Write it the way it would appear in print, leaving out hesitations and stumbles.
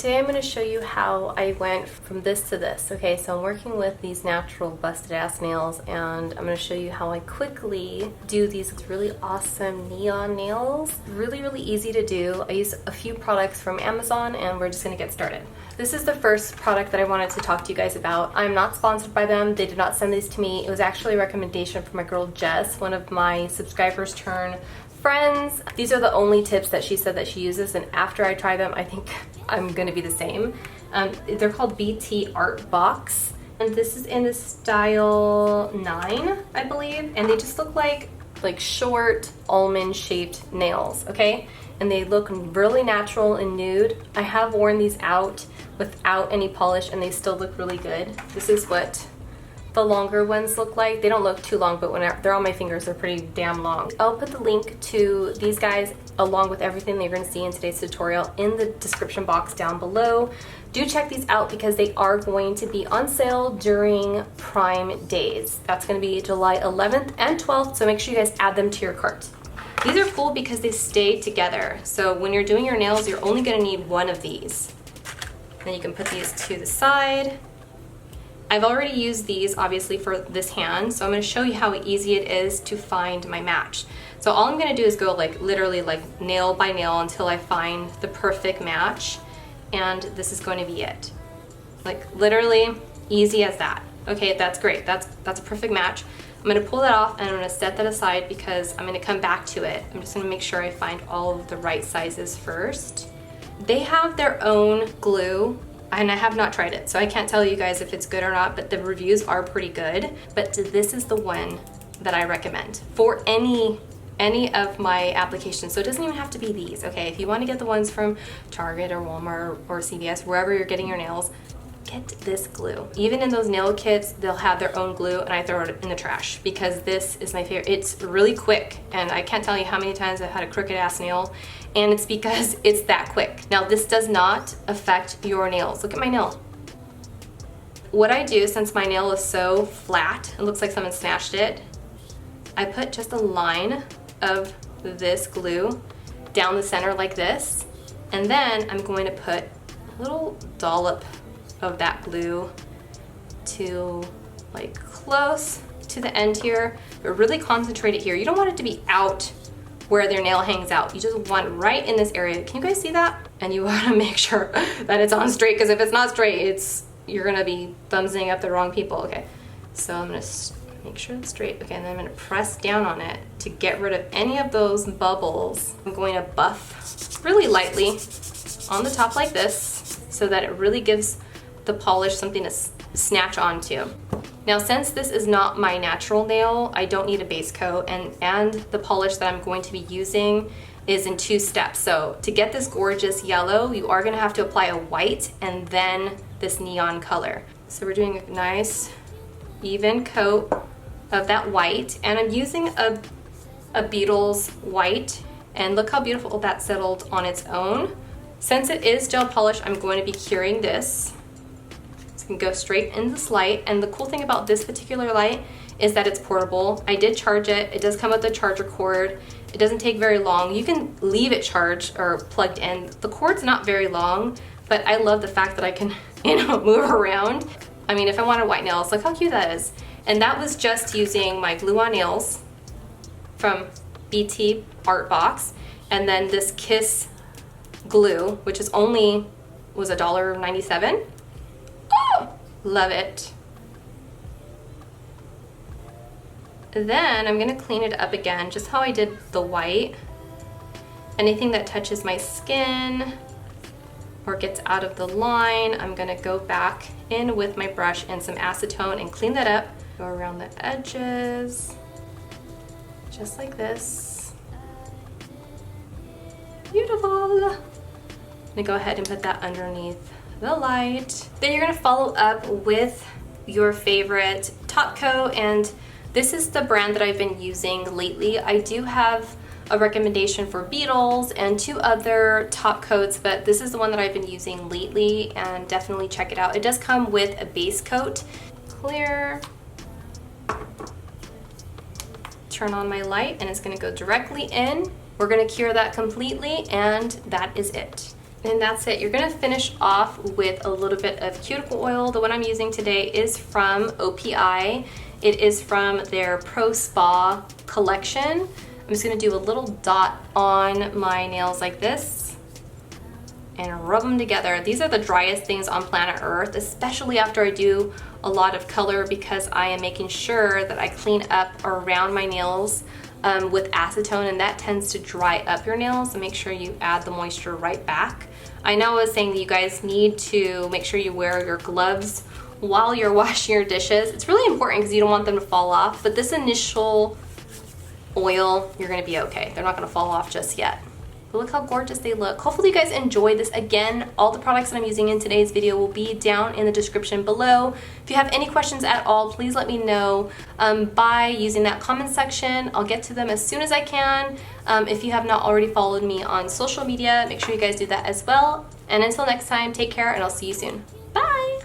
Today I'm going to show you how I went from this to this. Okay, so I'm working with these natural busted ass nails and I'm going to show you how I quickly do these really awesome neon nails. Really easy to do. I use a few products from Amazon and we're just going to get started. This is the first product that I wanted to talk to you guys about. I'm not sponsored by them. They did not send these to me. It was actually a recommendation from my girl Jess, one of my subscribers turn friends. These are the only tips that she said that she uses, and after I try them I think I'm gonna be the same. They're called BT Art Box and this is in the style 9 I believe, and they just look like short almond shaped nails, okay? And they look really natural and nude. I have worn these out without any polish and they still look really good. This is what the longer ones look like. They don't look too long, but when they're on my fingers, they're pretty damn long. I'll put the link to these guys along with everything that you're going to see in today's tutorial in the description box down below. Do check these out because they are going to be on sale during Prime Days. That's going to be July 11th and 12th, so make sure you guys add them to your cart. These are cool because they stay together. So when you're doing your nails, you're only going to need one of these. Then you can put these to the side. I've already used these obviously for this hand, so I'm going to show you how easy it is to find my match. So all I'm going to do is go literally nail by nail until I find the perfect match, and this is going to be it. Literally easy as that. Okay, that's great. That's a perfect match. I'm going to pull that off and I'm going to set that aside because I'm going to come back to it. I'm just going to make sure I find all of the right sizes first. They have their own glue, and I have not tried it, so I can't tell you guys if it's good or not, but the reviews are pretty good. But this is the one that I recommend for any of my applications. So it doesn't even have to be these, okay? If you want to get the ones from Target or Walmart or CVS, wherever you're getting your nails, get this glue. Even in those nail kits, they'll have their own glue, and I throw it in the trash because this is my favorite. It's really quick, and I can't tell you how many times I've had a crooked ass nail, and it's because it's that quick. Now, this does not affect your nails. Look at my nail. What I do, since my nail is so flat, it looks like someone snatched it, I put just a line of this glue down the center like this, and then I'm going to put a little dollop of that glue to close to the end here, but really concentrate it here. You don't want it to be out where their nail hangs out. You just want right in this area. Can you guys see that? And you want to make sure that it's on straight, because if it's not straight, you're gonna be thumbsing up the wrong people. Okay, so I'm gonna make sure it's straight. Okay, and then I'm gonna press down on it to get rid of any of those bubbles. I'm going to buff really lightly on the top like this so that it really gives the polish something to snatch onto. Now, since this is not my natural nail, I don't need a base coat, and the polish that I'm going to be using is in 2 steps. So to get this gorgeous yellow, you are going to have to apply a white and then this neon color. So we're doing a nice even coat of that white, and I'm using a Beetles white, and look how beautiful that settled on its own. Since it is gel polish, I'm going to be curing this. Can go straight in this light, and the cool thing about this particular light is that it's portable. I did charge it. It does come with a charger cord. It doesn't take very long. You can leave it charged or plugged in. The cord's not very long, but I love the fact that I can, move around. I mean, if I wanted white nails, look how cute that is. And that was just using my glue on nails from BT Art Box, and then this Kiss glue, which was $1.97. Love it. Then I'm gonna clean it up again, just how I did the white. Anything that touches my skin or gets out of the line, I'm gonna go back in with my brush and some acetone and clean that up. Go around the edges, just like this. Beautiful. I'm gonna go ahead and put that underneath the light. Then you're gonna follow up with your favorite top coat, and this is the brand that I've been using lately. I do have a recommendation for Beetles and 2 other top coats, but this is the one that I've been using lately, and definitely check it out. It does come with a base coat. Clear. Turn on my light and it's gonna go directly in. We're gonna cure that completely, and that is it. And that's it. You're gonna finish off with a little bit of cuticle oil. The one I'm using today is from OPI. It is from their Pro Spa collection. I'm just gonna do a little dot on my nails like this and rub them together. These are the driest things on planet Earth, especially after I do a lot of color, because I am making sure that I clean up around my nails with acetone, and that tends to dry up your nails, so make sure you add the moisture right back. I know I was saying that you guys need to make sure you wear your gloves while you're washing your dishes. It's really important because you don't want them to fall off, but this initial oil, you're gonna be okay. They're not gonna fall off just yet. But look how gorgeous they look. Hopefully you guys enjoyed this. Again, all the products that I'm using in today's video will be down in the description below. If you have any questions at all, please let me know by using that comment section. I'll get to them as soon as I can. If you have not already followed me on social media, make sure you guys do that as well. And until next time, take care and I'll see you soon. Bye!